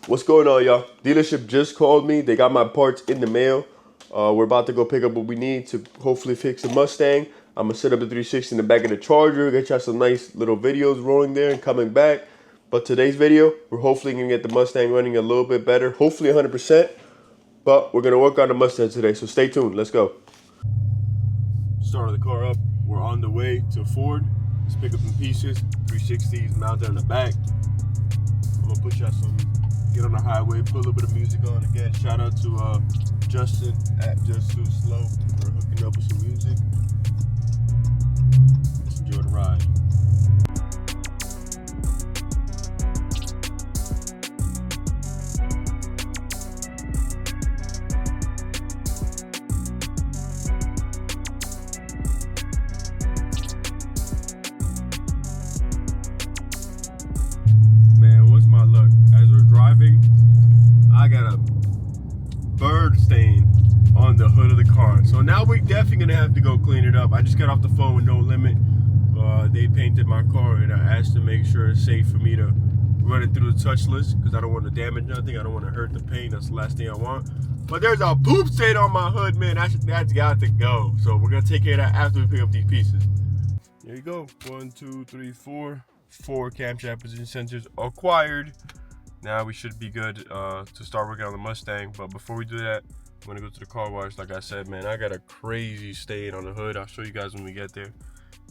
What's going on, y'all? Dealership just called me. They got my parts in the mail. We're about to go pick up what we need to hopefully fix the Mustang. I'm gonna set up the 360 in the back of the Charger, get y'all some nice little videos rolling there and coming back. But today's video, we're hopefully gonna get the Mustang running a little bit better, hopefully 100%. But we're gonna work on the Mustang today, so stay tuned. Let's go. Started the car up. We're on the way to Ford. Let's pick up some pieces. 360s mounted on the back. I'm gonna put y'all some. Get on the highway, put a little bit of music on. Again, shout out to Justin at Just Too Slow for hooking up with some music. Let's enjoy the ride. Man, what's my luck? As we're driving, I got a bird stain on the hood of the car. So now we're definitely gonna have to go clean it up. I just got off the phone with No Limit. They painted my car and I asked to make sure it's safe for me to run it through the touchless because I don't want to damage nothing. I don't want to hurt the paint. That's the last thing I want. But there's a poop stain on my hood, man. That's got to go. So we're gonna take care of that after we pick up these pieces. There you go. 1, 2, 3, 4. 4 camshaft position sensors acquired. Now we should be good to start working on the Mustang. But before we do that, I'm gonna go to the car wash. Like I said, man, I got a crazy stain on the hood. I'll show you guys when we get there.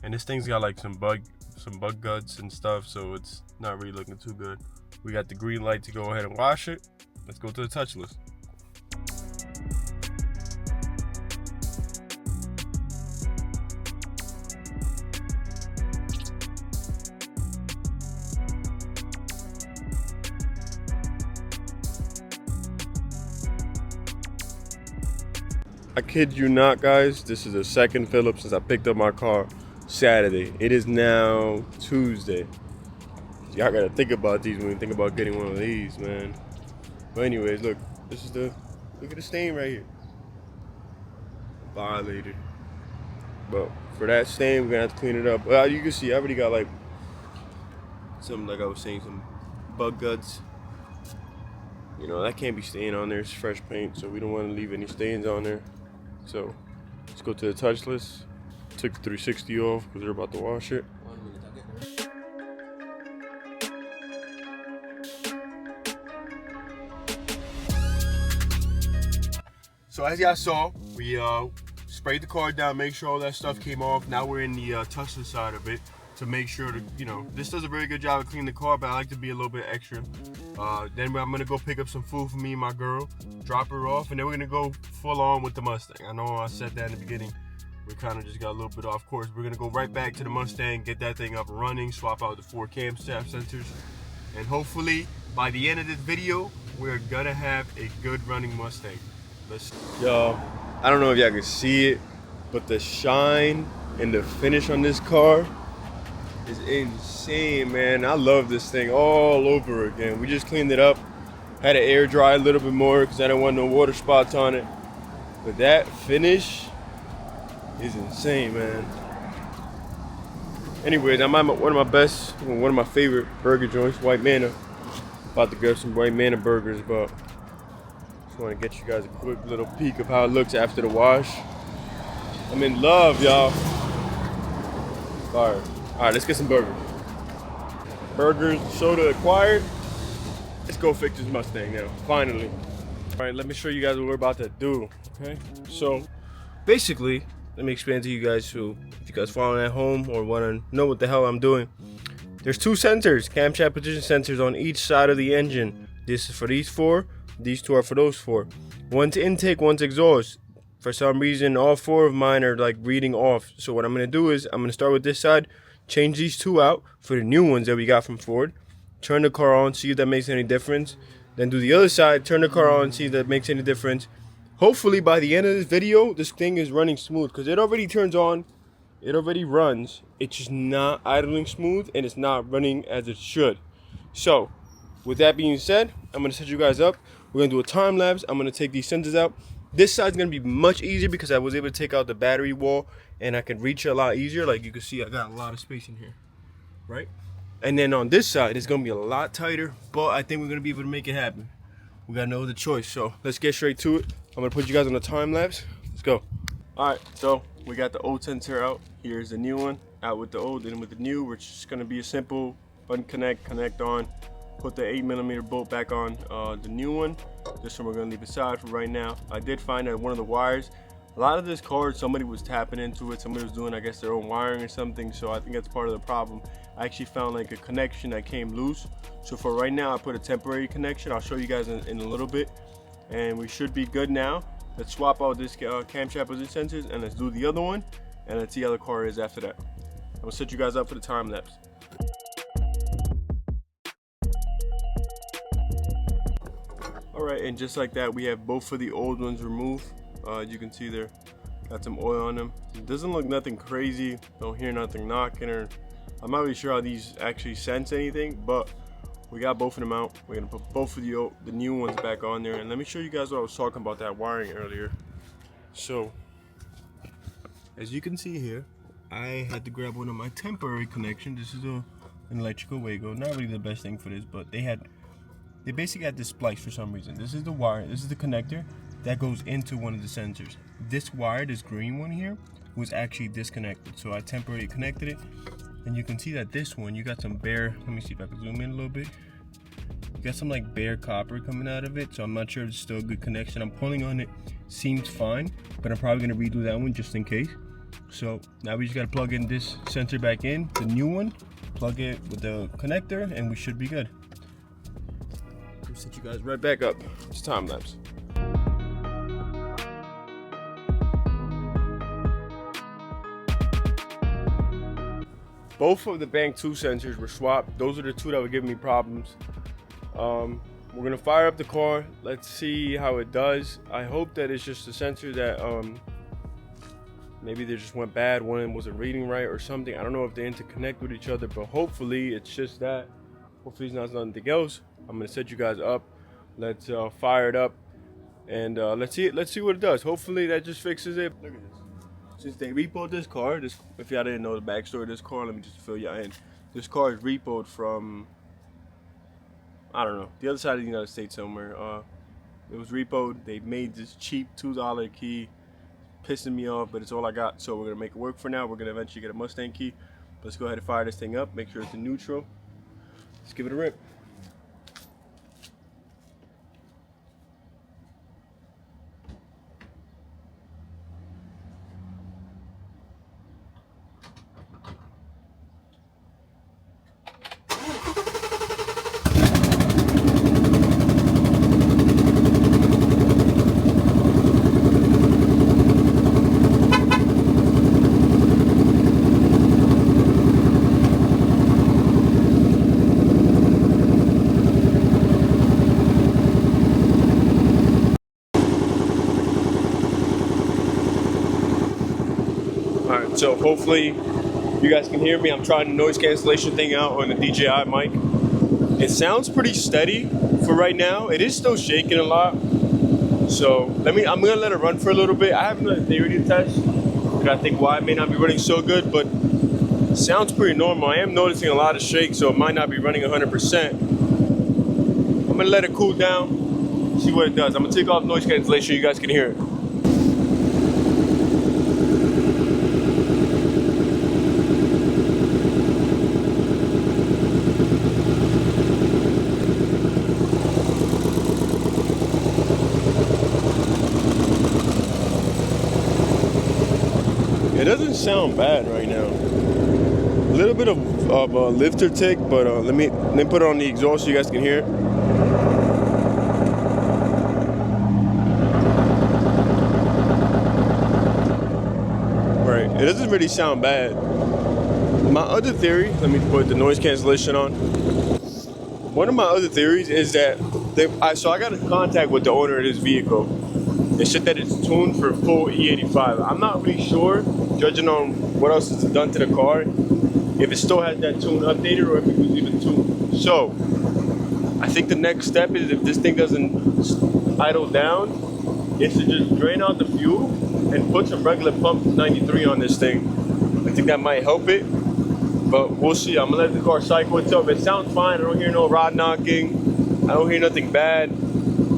And this thing's got like some bug guts and stuff, so it's not really looking too good. We got the green light to go ahead and wash it. Let's go to the touchless. I kid you not, guys, this is the second fill up since I picked up my car Saturday. It is now Tuesday. Y'all gotta think about these when you think about getting one of these, man. But anyways, look, look at the stain right here. Violated. But for that stain, we're gonna have to clean it up. Well, you can see I already got like something, like I was saying, some bug guts. You know, that can't be staying on there. It's fresh paint, so we don't want to leave any stains on there. So let's go to the touchless. Took the 360 off because they're about to wash it. So as y'all saw, we sprayed the car down, make sure all that stuff came off. Now we're in the touchless side of it to make sure that, you know, this does a very good job of cleaning the car, but I like to be a little bit extra. Then I'm gonna go pick up some food for me and my girl, drop her off, and then we're gonna go full on with the Mustang. I know I said that in the beginning. We kind of just got a little bit off course. We're gonna go right back to the Mustang, get that thing up and running, swap out the 4 camshaft sensors, and hopefully by the end of this video, we're gonna have a good running Mustang. Yo, I don't know if y'all can see it, but the shine and the finish on this car is insane, man. I love this thing all over again. We just cleaned it up, had to air dry a little bit more because I didn't want no water spots on it. But that finish is insane, man. Anyways, I'm at one of my favorite burger joints, White Manna. About to grab some White Manna burgers, but just want to get you guys a quick little peek of how it looks after the wash. I'm in love, y'all. Fire. All right, let's get some burgers. Burgers, soda acquired. Let's go fix this Mustang now, finally. All right, let me show you guys what we're about to do, okay? So, basically, let me explain to you guys who, if you guys following at home or want to know what the hell I'm doing. There's 2 sensors, camshaft position sensors on each side of the engine. This is for these 4, these 2 are for those 4. One's intake, one's exhaust. For some reason, all 4 of mine are like reading off. So what I'm gonna do is, I'm gonna start with this side, change these 2 out for the new ones that we got from Ford. Turn the car on, see if that makes any difference. Then do the other side, turn the car on, see if that makes any difference. Hopefully by the end of this video, this thing is running smooth because it already turns on, it already runs. It's just not idling smooth and it's not running as it should. So with that being said, I'm gonna set you guys up. We're gonna do a time lapse. I'm gonna take these sensors out. This side's gonna be much easier because I was able to take out the battery wall and I can reach it a lot easier. Like you can see, I got a lot of space in here, right? And then on this side, it's gonna be a lot tighter, but I think we're gonna be able to make it happen. We got no other choice, so let's get straight to it. I'm gonna put you guys on a time lapse. Let's go. All right, so we got the old sensor out. Here's the new one, out with the old and with the new, which is gonna be a simple unconnect, connect on, put the 8mm bolt back on the new one. This one we're gonna leave aside for right now. I did find that one of the wires, a lot of this cord, somebody was tapping into it, somebody was doing, I guess, their own wiring or something, so I think that's part of the problem. I actually found like a connection that came loose. So for right now, I put a temporary connection. I'll show you guys in a little bit, and we should be good now. Let's swap out this camshaft position sensors, and let's do the other one, and let's see how the car is after that. I'm gonna set you guys up for the time lapse. All right, and just like that, we have both of the old ones removed. You can see there, got some oil on them. It doesn't look nothing crazy. Don't hear nothing knocking, or I'm not really sure how these actually sense anything, but we got both of them out. We're gonna put both of the new ones back on there, and let me show you guys what I was talking about, that wiring earlier. So, as you can see here, I had to grab one of my temporary connections. This is an electrical Wago. Not really the best thing for this, but they basically had this splice for some reason. This is the wire, this is the connector that goes into one of the sensors. This wire, this green one here, was actually disconnected. So I temporarily connected it. And you can see that this one, you got some bare, let me see if I can zoom in a little bit. You got some like bare copper coming out of it. So I'm not sure if it's still a good connection. I'm pulling on it, seems fine, but I'm probably gonna redo that one just in case. So now we just gotta plug in this sensor back in, the new one, plug it with the connector, and we should be good. I'll set you guys right back up. It's time lapse. Both of the Bank 2 sensors were swapped. Those are the two that were giving me problems. We're gonna fire up the car. Let's see how it does. I hope that it's just a sensor that maybe they just went bad. One wasn't reading right or something. I don't know if they interconnect with each other, but hopefully it's just that. Hopefully it's not nothing else. I'm gonna set you guys up. Let's fire it up, and let's see what it does. Hopefully that just fixes it. Look at this. Since they repoed this car, if y'all didn't know the backstory of this car, let me just fill y'all in. This car is repoed from, I don't know, the other side of the United States somewhere. It was repoed. They made this cheap $2 key, pissing me off, but it's all I got. So we're gonna make it work for now. We're gonna eventually get a Mustang key. Let's go ahead and fire this thing up. Make sure it's in neutral. Let's give it a rip. Alright, so hopefully you guys can hear me. I'm trying the noise cancellation thing out on the DJI mic. It sounds pretty steady for right now. It is still shaking a lot. So I'm gonna let it run for a little bit. I have another theory to test, and I think why it may not be running so good, but it sounds pretty normal. I am noticing a lot of shake, so it might not be running 100%. I'm gonna let it cool down, see what it does. I'm gonna take off noise cancellation so you guys can hear it. It doesn't sound bad right now. A little bit of a lifter tick, but let me put it on the exhaust so you guys can hear it. Right, it doesn't really sound bad. My other theory, let me put the noise cancellation on. One of my other theories is that so I got in contact with the owner of this vehicle. They said that it's tuned for full E85. I'm not really sure, judging on what else is done to the car, if it still has that tune updated or if it was even tuned. So, I think the next step is, if this thing doesn't idle down, is to just drain out the fuel and put some regular pump 93 on this thing. I think that might help it. but we'll see. I'm gonna let the car cycle itself. It sounds fine. I don't hear no rod knocking. I don't hear nothing bad.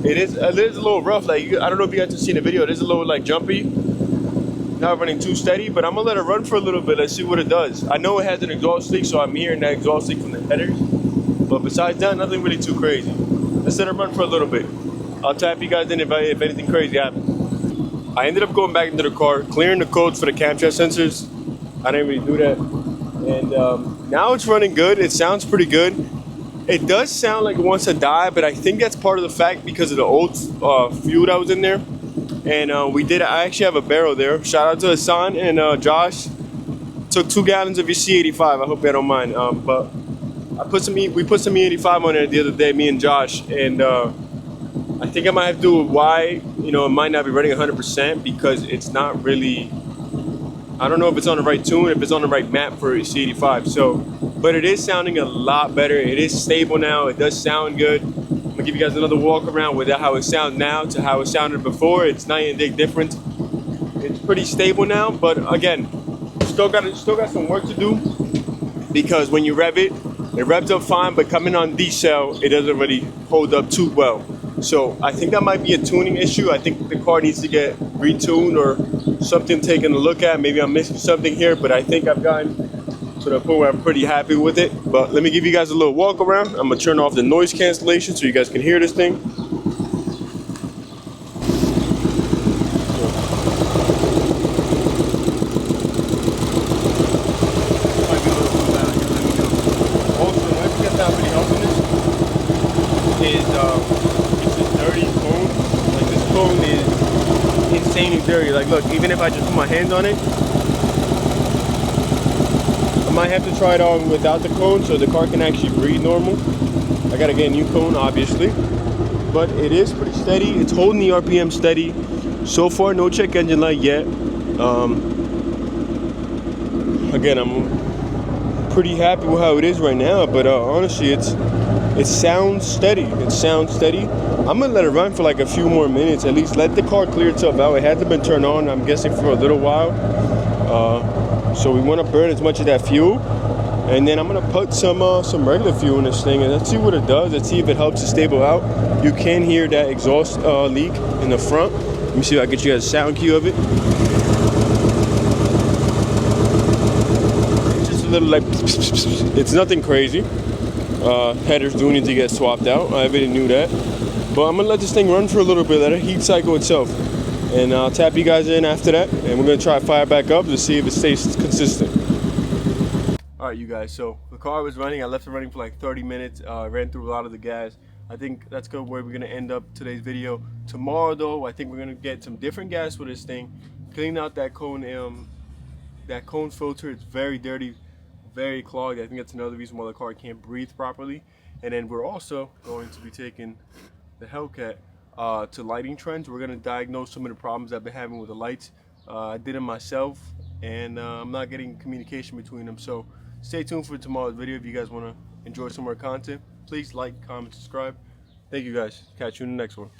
It is a little rough. Like, I don't know if you guys have seen the video. It is a little like jumpy. Not running too steady, but I'm gonna let it run for a little bit. Let's see what it does. I know it has an exhaust leak, so I'm hearing that exhaust leak from the headers. But besides that, nothing really too crazy. Let's let it run for a little bit. I'll tap you guys in if anything crazy happens. I ended up going back into the car, clearing the codes for the camshaft sensors. I didn't really do that. And now it's running good. It sounds pretty good. It does sound like it wants to die, but I think that's part of the fact because of the old fuel that was in there. And I actually have a barrel there. Shout out to Hassan and Josh. Took 2 gallons of your C85. I hope they don't mind. But we put some E85 on there the other day, me and Josh. And I think I might have to do why, you know, it might not be running 100% because it's not really, I don't know if it's on the right tune, if it's on the right map for C85. So, but it is sounding a lot better. It is stable now. It does sound good. I'm gonna give you guys another walk around with how it sounds now to how it sounded before. It's night and day difference. It's pretty stable now, but again, still got some work to do because when you rev it revs up fine, but coming on decel, it doesn't really hold up too well. So I think that might be a tuning issue. I think the car needs to get retuned or something taken a look at. Maybe I'm missing something here, but I think I've gotten to the point where I'm pretty happy with it. But let me give you guys a little walk around. I'm gonna turn off the noise cancellation so you guys can hear this thing. Insanely dirty. Like, look, even if I just put my hands on it, I might have to try it on without the cone so the car can actually breathe normal. I gotta get a new cone, obviously, but it is pretty steady. It's holding the RPM steady. So far, no check engine light yet. Again, I'm pretty happy with how it is right now, but honestly, it sounds steady. It sounds steady. I'm gonna let it run for like a few more minutes, at least let the car clear itself out. It hasn't been turned on, I'm guessing, for a little while. So we want to burn as much of that fuel, and then I'm gonna put some regular fuel in this thing, and let's see what it does. Let's see if it helps it stable out. You can hear that exhaust leak in the front. Let me see if I can get you guys a sound cue of it. It's just a little like, it's nothing crazy. Headers do need to get swapped out. I already knew that. But I'm gonna let this thing run for a little bit, let it heat cycle itself. And I'll tap you guys in after that. And we're gonna try to fire back up to see if it stays consistent. All right, you guys, so the car was running. I left it running for like 30 minutes. Ran through a lot of the gas. I think that's good where we're gonna end up today's video. Tomorrow though, I think we're gonna get some different gas for this thing. Clean out that cone filter. It's very dirty, very clogged. I think that's another reason why the car can't breathe properly. And then we're also going to be taking the Hellcat to lighting trends. We're gonna diagnose some of the problems I've been having with the lights. I did it myself, and I'm not getting communication between them. So stay tuned for tomorrow's video. If you guys wanna enjoy some more content, please like, comment, subscribe. Thank you guys. Catch you in the next one.